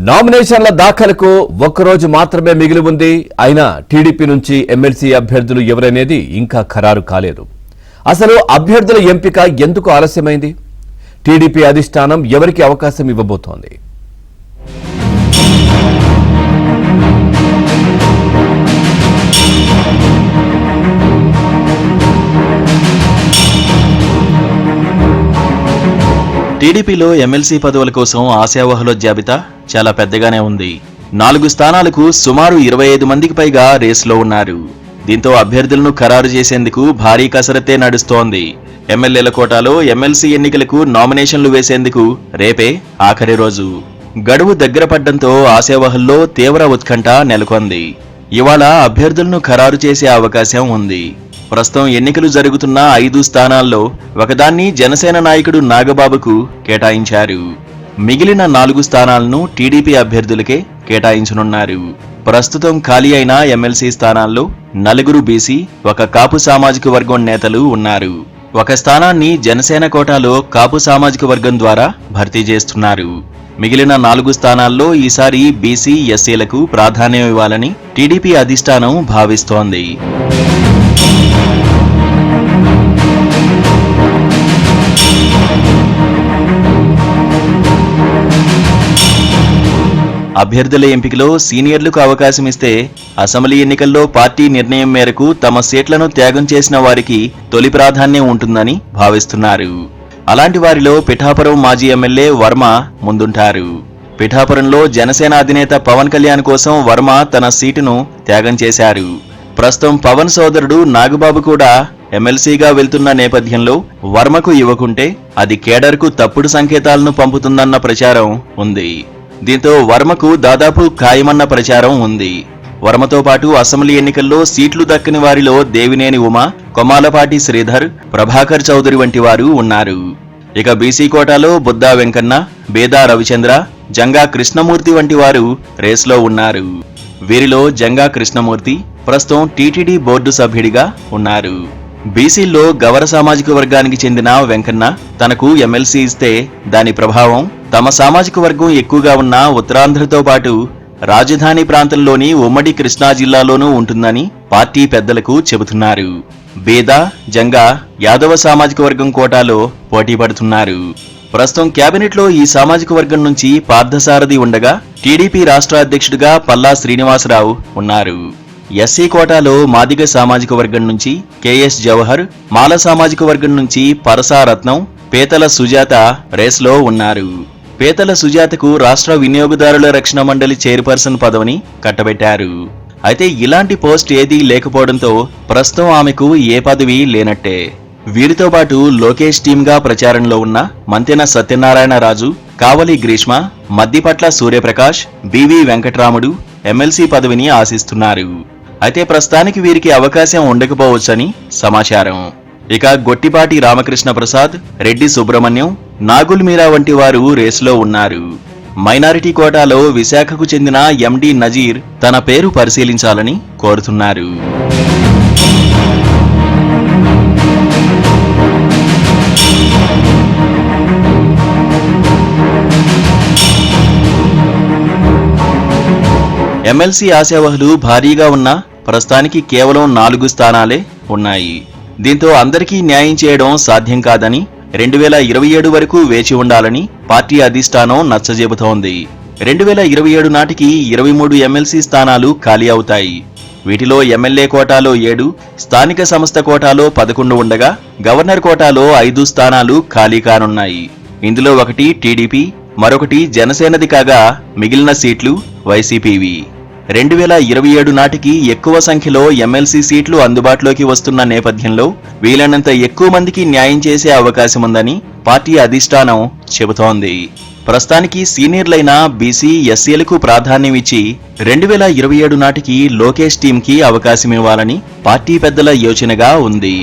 నామినేషన్ల దాఖలకు ఒక్కరోజు మాత్రమే మిగిలి ఉంది. అయినా టీడీపీ నుంచి ఎమ్మెల్సీ అభ్యర్థులు ఎవరనేది ఇంకా ఖరారు కాలేదు. అసలు అభ్యర్థుల ఎంపిక ఎందుకు ఆలస్యమైంది? టీడీపీ అధిష్టానం ఎవరికి అవకాశం ఇవ్వబోతోంది? టీడీపీలో ఎమ్మెల్సీ పదవుల కోసం ఆశావహుల జాబితా చాలా పెద్దగానే ఉంది. 4 స్థానాలకు సుమారు 25 మందికి పైగా రేసులో ఉన్నారు. దీంతో అభ్యర్థులను ఖరారు చేసేందుకు భారీ కసరత్తే నడుస్తోంది. ఎమ్మెల్యేల కోటాలో ఎమ్మెల్సీ ఎన్నికలకు నామినేషన్లు వేసేందుకు రేపే ఆఖరి రోజు. గడువు దగ్గర పడ్డంతో ఆశావహుల్లో తీవ్ర ఉత్కంఠ నెలకొంది. ఇవాళ అభ్యర్థులను ఖరారు చేసే అవకాశం ఉంది. ప్రస్తుతం ఎన్నికలు జరుగుతున్న 5 స్థానాల్లో ఒకదాన్ని జనసేన నాయకుడు నాగబాబుకు కేటాయించారు. మిగిలిన 4 స్థానాలను టీడీపీ అభ్యర్థులకే కేటాయించనున్నారు. ప్రస్తుతం ఖాళీ అయిన ఎమ్మెల్సీ స్థానాల్లో 4 బీసీ, 1 కాపు సామాజిక వర్గం నేతలు ఉన్నారు. 1 స్థానాన్ని జనసేన కోటాలో కాపు సామాజిక వర్గం ద్వారా భర్తీ చేస్తున్నారు. మిగిలిన 4 స్థానాల్లో ఈసారి బీసీ, ఎస్సీలకు ప్రాధాన్యం ఇవ్వాలని టీడీపీ అధిష్టానం భావిస్తోంది. అభ్యర్థుల ఎంపికలో సీనియర్లకు అవకాశం ఇస్తే అసెంబ్లీ ఎన్నికల్లో పార్టీ నిర్ణయం మేరకు తమ సీట్లను త్యాగం చేసిన వారికి తొలి ప్రాధాన్యం ఉంటుందని భావిస్తున్నారు. అలాంటి వారిలో పిఠాపురం మాజీ ఎమ్మెల్యే వర్మ ముందుంటారు. పిఠాపురంలో జనసేన అధినేత పవన్ కళ్యాణ్ కోసం వర్మ తన సీటును త్యాగం చేశారు. ప్రస్తుతం పవన్ సోదరుడు నాగబాబు కూడా ఎమ్మెల్సీగా వెళ్తున్న నేపథ్యంలో వర్మకు ఇవ్వకుంటే అది కేడర్కు తప్పుడు సంకేతాలను పంపుతుందన్న ప్రచారం ఉంది. దీంతో వర్మకు దాదాపు ఖాయమన్న ప్రచారం ఉంది. వర్మతో పాటు అసెంబ్లీ ఎన్నికల్లో సీట్లు దక్కని వారిలో దేవినేని ఉమ, కొమ్మాలపాటి శ్రీధర్, ప్రభాకర్ చౌదరి వంటి వారు ఉన్నారు. ఇక బీసీ కోటాలో బుద్దా వెంకన్న, బేదా రవిచంద్ర, జంగా కృష్ణమూర్తి వంటి వారు రేస్లో ఉన్నారు. వీరిలో జంగా కృష్ణమూర్తి ప్రస్తుతం టీటీడీ బోర్డు సభ్యుడిగా ఉన్నారు. బీసీల్లో గవర సామాజిక వర్గానికి చెందిన వెంకన్న తనకు ఎమ్మెల్సీ ఇస్తే దాని ప్రభావం తమ సామాజిక వర్గం ఎక్కువగా ఉన్న ఉత్తరాంధ్రతో పాటు రాజధాని ప్రాంతంలోని ఉమ్మడి కృష్ణా జిల్లాలోనూ ఉంటుందని పార్టీ పెద్దలకు చెబుతున్నారు. బేదా, జంగా యాదవ సామాజిక వర్గం కోటాలో పోటీ పడుతున్నారు. ప్రస్తుతం కేబినెట్లో ఈ సామాజిక వర్గం నుంచి పార్థసారథి ఉండగా టీడీపీ రాష్ట్ర అధ్యక్షుడిగా పల్లా శ్రీనివాసరావు ఉన్నారు. ఎస్సీ కోటాలో మాదిగ సామాజిక వర్గం నుంచి కేఎస్ జవహర్, మాల సామాజిక వర్గం నుంచి పరసారత్నం, పేతల సుజాత రేస్లో ఉన్నారు. పేతల సుజాతకు రాష్ట్ర వినియోగదారుల రక్షణ మండలి చైర్పర్సన్ పదవిని కట్టబెట్టారు. అయితే ఇలాంటి పోస్ట్ ఏదీ లేకపోవడంతో ప్రస్తుతం ఆమెకు ఏ పదవి లేనట్టే. వీరితో పాటు లోకేష్ టీమ్గా ప్రచారంలో ఉన్న మంతెన సత్యనారాయణ రాజు, కావలి గ్రీష్మ, మద్దిపట్ల సూర్యప్రకాష్, బివి వెంకట్రాముడు ఎమ్మెల్సీ పదవిని ఆశిస్తున్నారు. అయితే ప్రస్తుతానికి వీరికి అవకాశం ఉండకపోవచ్చని సమాచారం. ఇక గొట్టిపాటి రామకృష్ణ ప్రసాద్, రెడ్డి సుబ్రహ్మణ్యం, నాగుల్ మీరా వంటి వారు రేసులో ఉన్నారు. మైనారిటీ కోటాలో విశాఖకు చెందిన ఎండి నజీర్ తన పేరు పరిశీలించాలని కోరుతున్నారు. ఎమ్మెల్సీ ఆశావహులు భారీగా ఉన్న ప్రస్తుతానికి కేవలం 4 స్థానాలే ఉన్నాయి. దీంతో అందరికీ న్యాయం చేయడం సాధ్యం కాదని 2027 వరకు వేచి ఉండాలని పార్టీ అధిష్టానం నచ్చజెబుతోంది. 2027 నాటికి 23 ఎమ్మెల్సీ స్థానాలు ఖాళీ అవుతాయి. వీటిలో ఎమ్మెల్యే కోటాలో 7, స్థానిక సంస్థ కోటాలో 11 ఉండగా గవర్నర్ కోటాలో 5 స్థానాలు ఖాళీ కానున్నాయి. ఇందులో ఒకటి టీడీపీ, మరొకటి జనసేనది కాగా మిగిలిన సీట్లు వైసీపీవి. 2027 నాటికి ఎక్కువ సంఖ్యలో ఎమ్మెల్సీ సీట్లు అందుబాటులోకి వస్తున్న నేపథ్యంలో వీలైనంత ఎక్కువ మందికి న్యాయం చేసే అవకాశముందని పార్టీ అధిష్టానం చెబుతోంది. ప్రస్తుతానికి సీనియర్లైన బీసీ, ఎస్సీలకు ప్రాధాన్యం ఇచ్చి 2027 నాటికి లోకేష్ టీంకి అవకాశమివ్వాలని పార్టీ పెద్దల యోచనగా ఉంది.